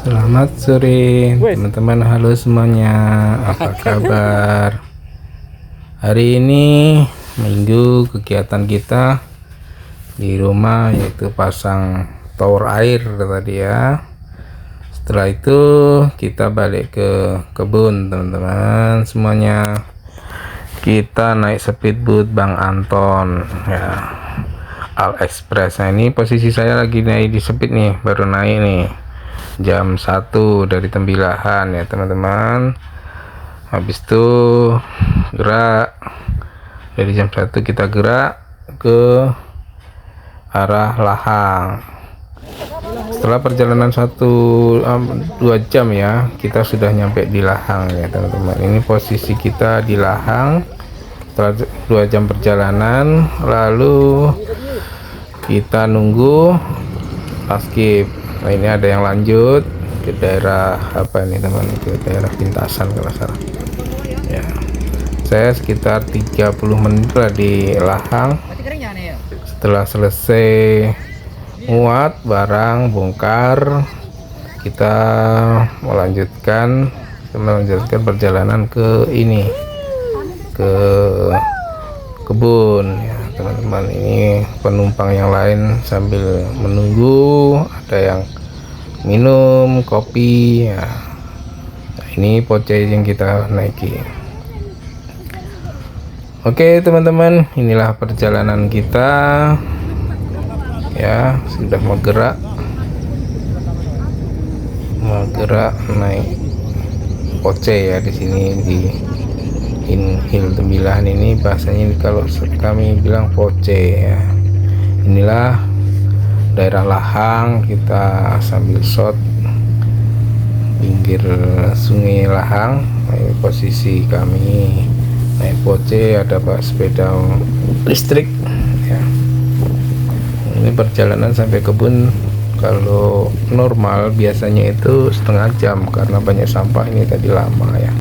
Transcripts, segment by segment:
Selamat sore teman-teman, halo semuanya, apa kabar? Hari ini Minggu, kegiatan kita di rumah yaitu pasang tower air tadi ya. Setelah itu kita balik ke kebun teman-teman semuanya. Kita naik speedboat Bang Anton ya, Al Express. Nah, ini posisi saya lagi naik di speed nih, baru naik nih jam 1 dari Tembilahan ya teman-teman. Habis itu gerak dari jam 1, kita gerak ke arah Lahang. Setelah perjalanan 2 jam ya, kita sudah nyampe di Lahang ya teman-teman. Ini posisi kita di Lahang setelah 2 jam perjalanan. Lalu kita nunggu paskib. Nah, ini ada yang lanjut ke daerah apa ini teman, ke daerah Pintasan kalau salah ya. Saya sekitar 30 menit lah di Lahang. Setelah selesai muat barang, bongkar, kita melanjutkan perjalanan ke ini, ke kebun ya teman-teman. Ini penumpang yang lain sambil menunggu, ada yang minum kopi ya. Nah, ini pocai yang kita naiki. Oke teman-teman, inilah perjalanan kita ya, sudah mau gerak naik pocai ya. Di sini di Hill Tembilahan ini bahasanya ini, kalau kami bilang pocai ya. Inilah daerah Lahang, kita sambil shot pinggir sungai Lahang. Ini posisi kami naik pocai, ada sepeda listrik ya. Ini perjalanan sampai kebun kalau normal biasanya itu setengah jam karena banyak sampah. Ini tadi lama ya.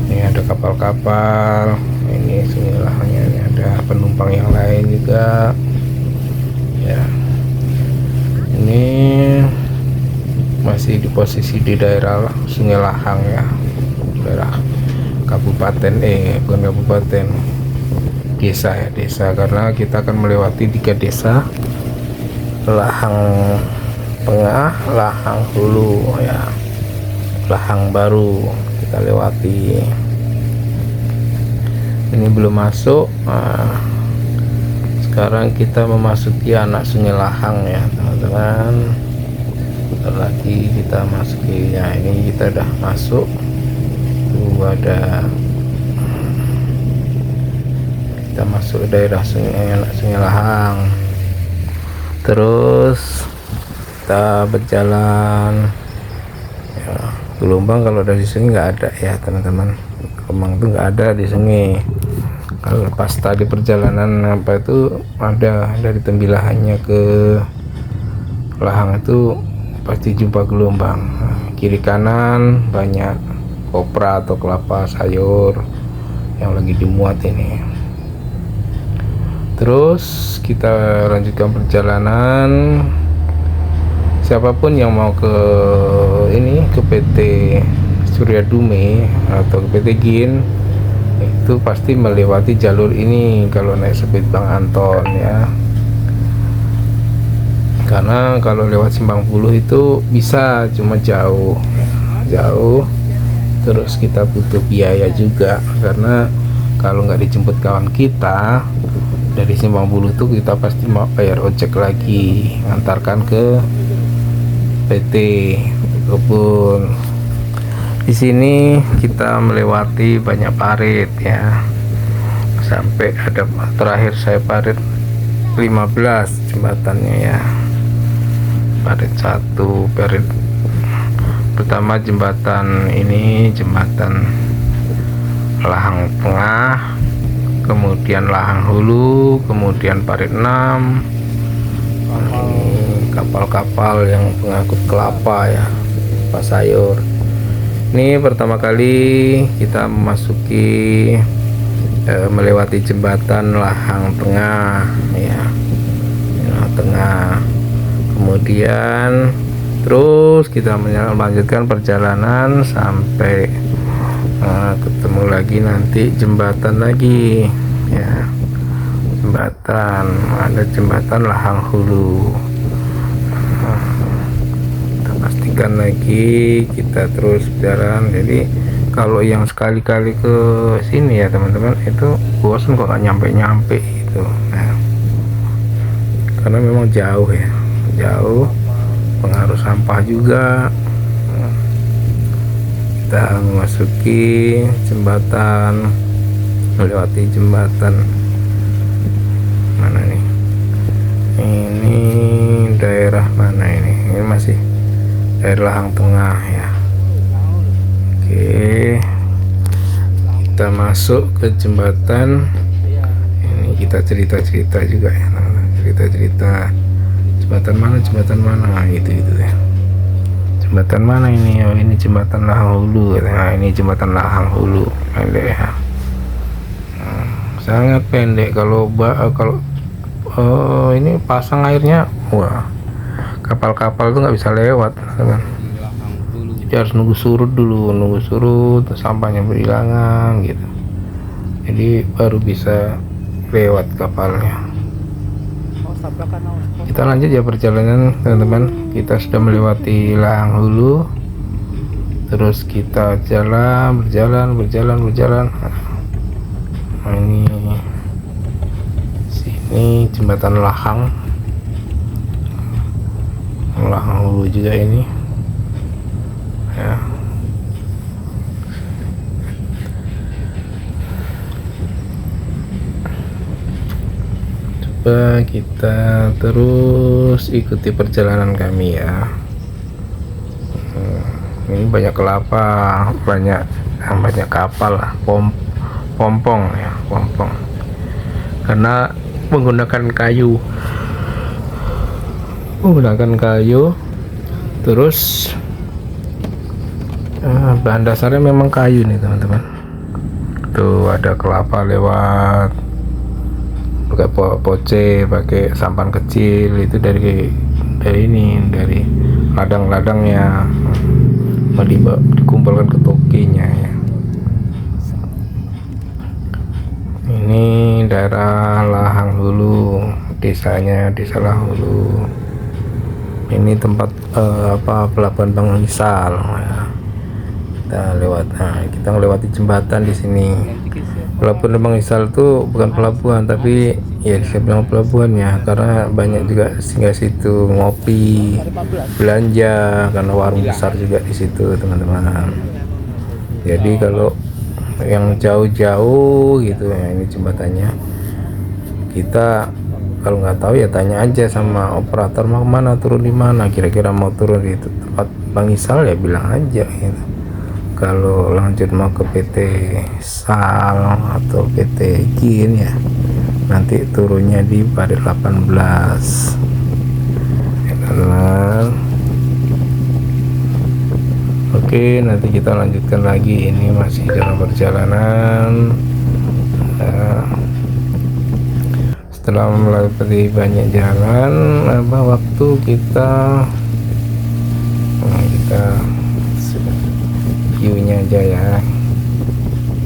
Ini ada kapal-kapal, ini sungai Lahangnya, ini ada penumpang yang lain juga ya. Ini masih di posisi di daerah sungai Lahang ya, daerah kabupaten bukan kabupaten, desa ya, desa, karena kita akan melewati 3 desa: Lahang Tengah, Lahang Hulu ya, Lahang Baru kita lewati. Ini belum masuk. Nah, sekarang kita memasuki anak sungai Lahang ya teman-teman. Bentar lagi kita masuki ya, ini kita udah masuk. Kita masuk daerah anak sungai Lahang. Terus kita berjalan ya. Gelombang kalau dari sini nggak ada ya teman-teman, gelombang itu nggak ada di sungai. Kalau pas tadi perjalanan apa itu ada dari Tembilahannya ke Lahang itu pasti jumpa gelombang. Kiri kanan banyak kopra atau kelapa sayur yang lagi dimuat ini. Terus kita lanjutkan perjalanan. Siapapun yang mau ke ini, ke PT Surya Dume atau ke PT Gin, itu pasti melewati jalur ini kalau naik speed Bang Anton ya. Karena kalau lewat Simpang Puluh itu bisa, cuma jauh, terus kita butuh biaya juga, karena kalau nggak dijemput kawan kita dari Simpang Puluh itu kita pasti mau bayar ojek lagi, ngantarkan ke PT kebun. Di sini kita melewati banyak parit ya, sampai ada terakhir saya parit 15 jembatannya ya. Parit 1, parit pertama jembatan ini, jembatan Lahang Tengah, kemudian Lahang Hulu, kemudian parit 6. Kapal-kapal yang pengangkut kelapa ya, kelapa sayur. Ini pertama kali kita memasuki melewati jembatan Lahang Tengah ya, Lahang Tengah. Kemudian terus kita melanjutkan perjalanan sampai ketemu lagi nanti jembatan lagi ya. Jembatan, ada jembatan Lahang Hulu. Kita pastikan lagi, kita terus jalan. Jadi kalau yang sekali-kali ke sini ya teman-teman, itu bosan kok, nggak nyampe-nyampe gitu. Nah, karena memang jauh ya, jauh, pengaruh sampah juga. Kita memasuki jembatan, melewati jembatan mana nih, ini daerah mana ini masih daerah Lahang Tengah ya. Oke, kita masuk ke jembatan ini, kita cerita-cerita juga ya, cerita-cerita jembatan mana itu ya, jembatan mana ini. Oh, ini jembatan Lahang Hulu. Nah, ini jembatan Lahang Hulu, pendek ya, sangat pendek. Kalau ini pasang airnya, wah, kapal-kapal tuh nggak bisa lewat kan. Jadi harus nunggu surut dulu, sampahnya berhilangan gitu, jadi baru bisa lewat kapalnya. Kita lanjut ya perjalanan teman-teman. Kita sudah melewati Lahang Hulu, terus kita berjalan. Nah, ini sini jembatan Lahang Hulu juga ini ya. Coba kita terus ikuti perjalanan kami ya. Ini banyak kelapa, banyak kapal lah, pompong ya, pompong, karena menggunakan kayu, terus bahan dasarnya memang kayu nih teman-teman. Tuh ada kelapa lewat, pakai poce, pakai sampan kecil itu dari ladang-ladangnya, dikumpulkan ke tokinya ya. Ini daerah Lahang Hulu, desa Lahang Hulu. Ini tempat pelabuhan Bang Misal ya. Kita melewati jembatan di sini. Pelabuhan Bang Misal itu bukan pelabuhan, tapi ya saya bilang pelabuhan ya, karena banyak juga singgah situ, ngopi, belanja, karena warung besar juga di situ teman-teman. Jadi kalau yang jauh-jauh gitu ya, ini jembatannya, kita kalau nggak tahu ya tanya aja sama operator, mau kemana, turun di mana, kira-kira mau turun di tempat Bang Isal ya bilang aja gitu. Kalau lanjut mau ke PT Sal atau PT Gin ya, nanti turunnya di Parit 18 ya, teman. Oke, nanti kita lanjutkan lagi, ini masih dalam perjalanan. Setelah melewati banyak jalan, waktu kita view-nya aja ya.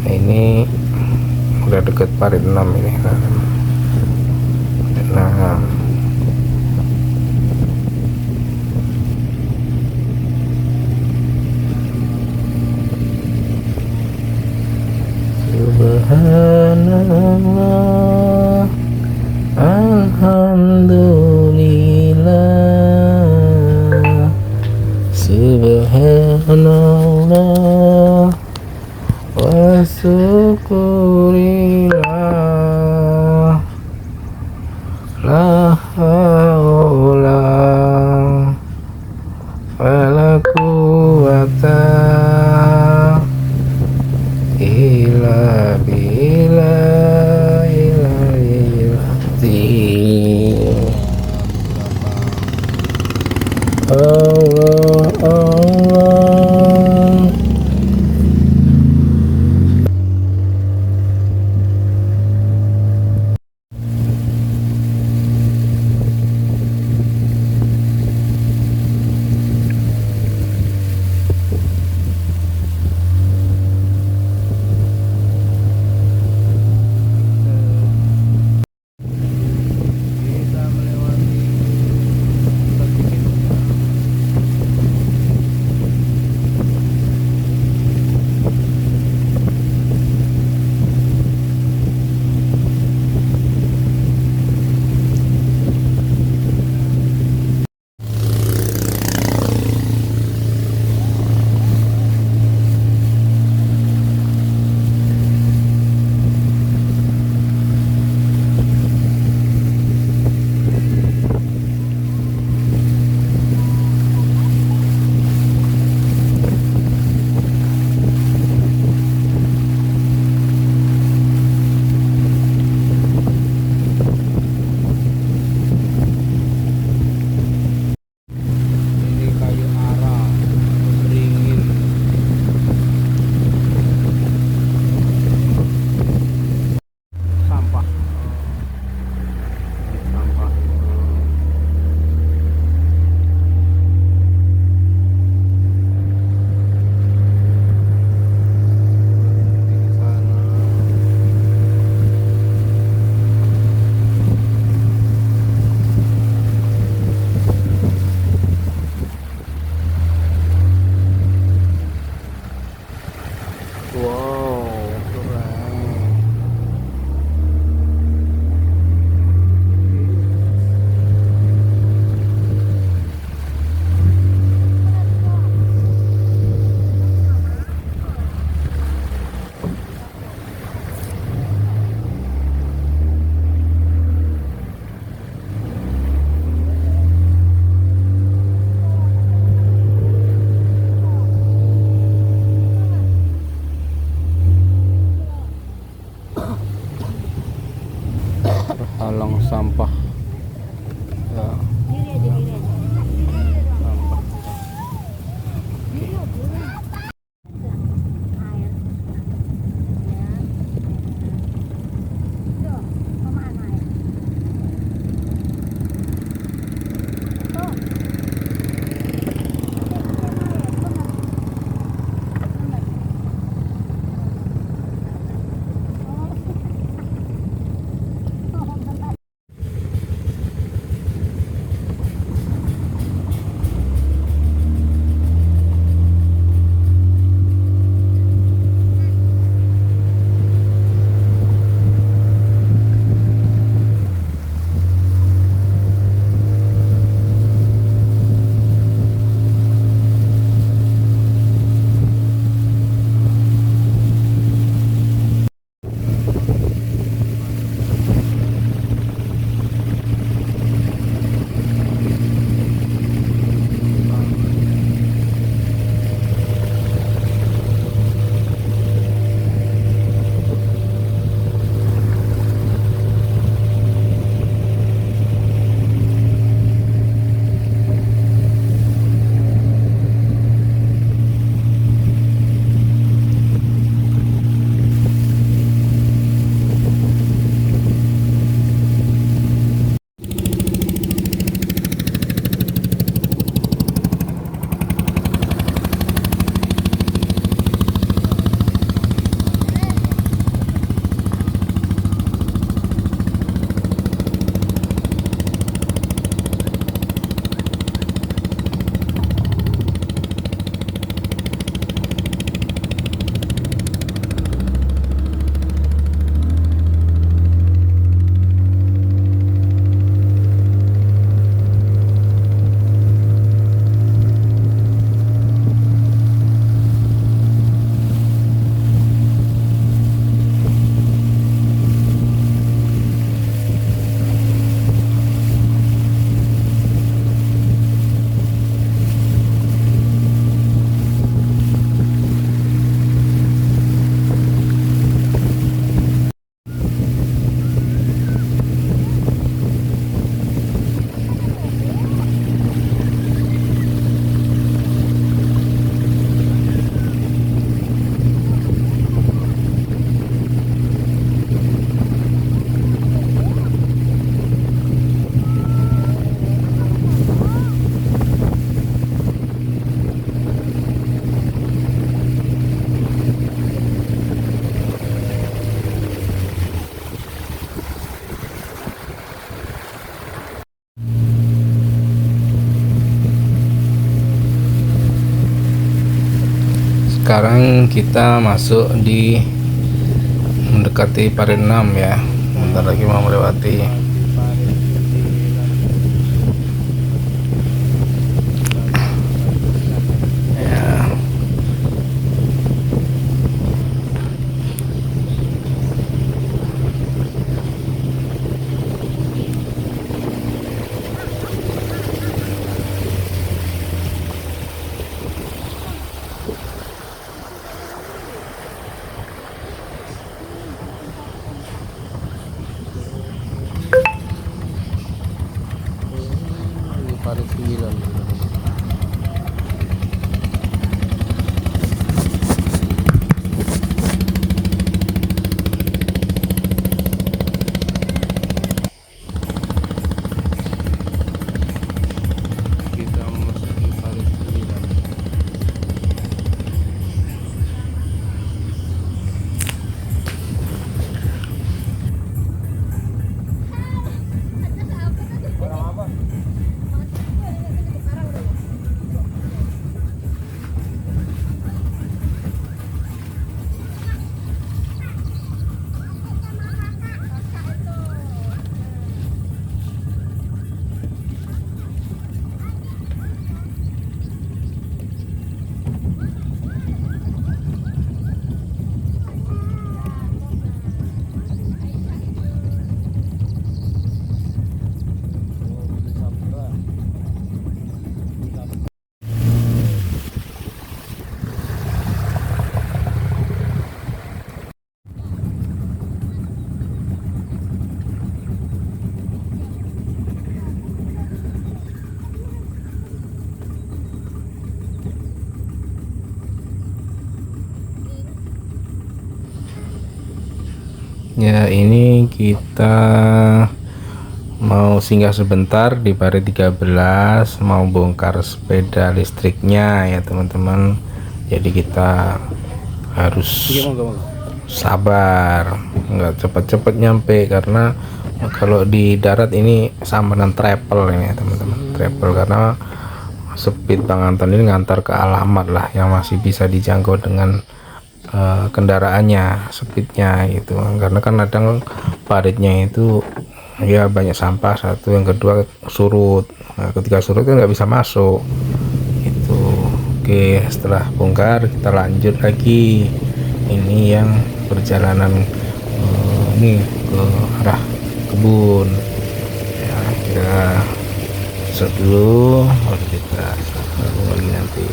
Nah, ini udah deket Parit 6 ini. Nah, Subhanallah, alhamdulillah, subhanallah, wa syukurillah, la haula wala quwwata illa billahil azim. Allah Allah. sekarang kita masuk di mendekati parit 6 ya, bentar lagi mau melewati. Parit 9. Kita memasuki parit 9. Ya, ini kita mau singgah sebentar di parit 13, mau bongkar sepeda listriknya ya teman-teman. Jadi kita harus sabar, nggak cepet-cepet nyampe, karena kalau di darat ini sambanan travel ini ya teman-teman, travel, karena speed Bang Anton ini ngantar ke alamat lah yang masih bisa dijangkau dengan kendaraannya, speednya gitu. Karena kan kadang paritnya itu ya banyak sampah, satu, yang kedua surut. Nah, ketika surut kan nggak bisa masuk itu. Oke, setelah bongkar kita lanjut lagi. Ini yang perjalanan ini ke arah kebun ya, kita stop dulu, baru kita sambung lagi nanti.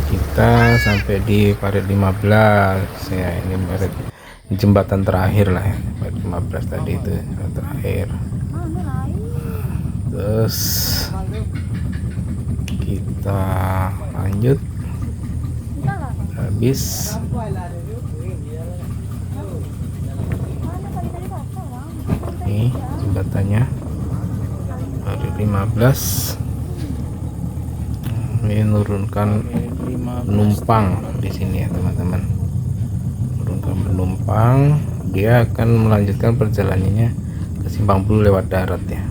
Kita sampai di parit 15 ya, ini parit jembatan terakhir lah ya, parit 15 tadi itu jembatan terakhir. Terus kita lanjut habis ini jembatannya parit 15. Ini menurunkan penumpang di sini ya teman-teman, menurunkan penumpang, dia akan melanjutkan perjalanannya ke Simpang Bulu lewat darat ya.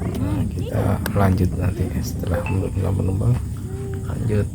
Nah, kita lanjut nanti setelah menurunkan penumpang, lanjut.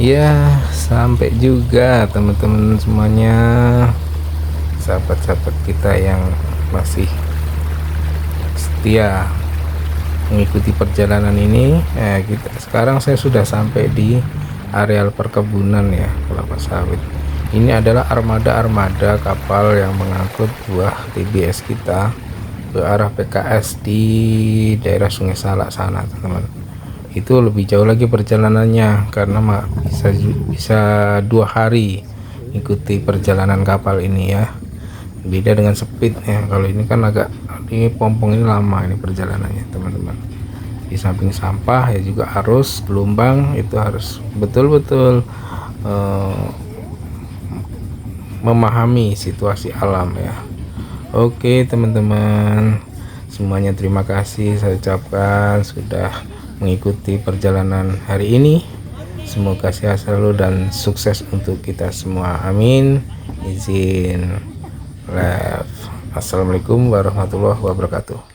Ya, sampai juga teman-teman semuanya, sahabat-sahabat kita yang masih setia mengikuti perjalanan ini. Sekarang saya sudah sampai di areal perkebunan ya, kelapa sawit. Ini adalah armada kapal yang mengangkut buah TBS kita ke arah PKS di daerah Sungai Salak sana, teman-teman. Itu lebih jauh lagi perjalanannya karena bisa 2 hari ikuti perjalanan kapal ini ya. Beda dengan speed ya, kalau ini kan agak, ini pompong ini lama ini perjalanannya, teman-teman. Di samping sampah ya juga arus gelombang, itu harus betul-betul memahami situasi alam ya. Oke teman-teman semuanya, terima kasih saya ucapkan sudah mengikuti perjalanan hari ini. Semoga sehat selalu dan sukses untuk kita semua, amin. Izin live. Assalamualaikum warahmatullahi wabarakatuh.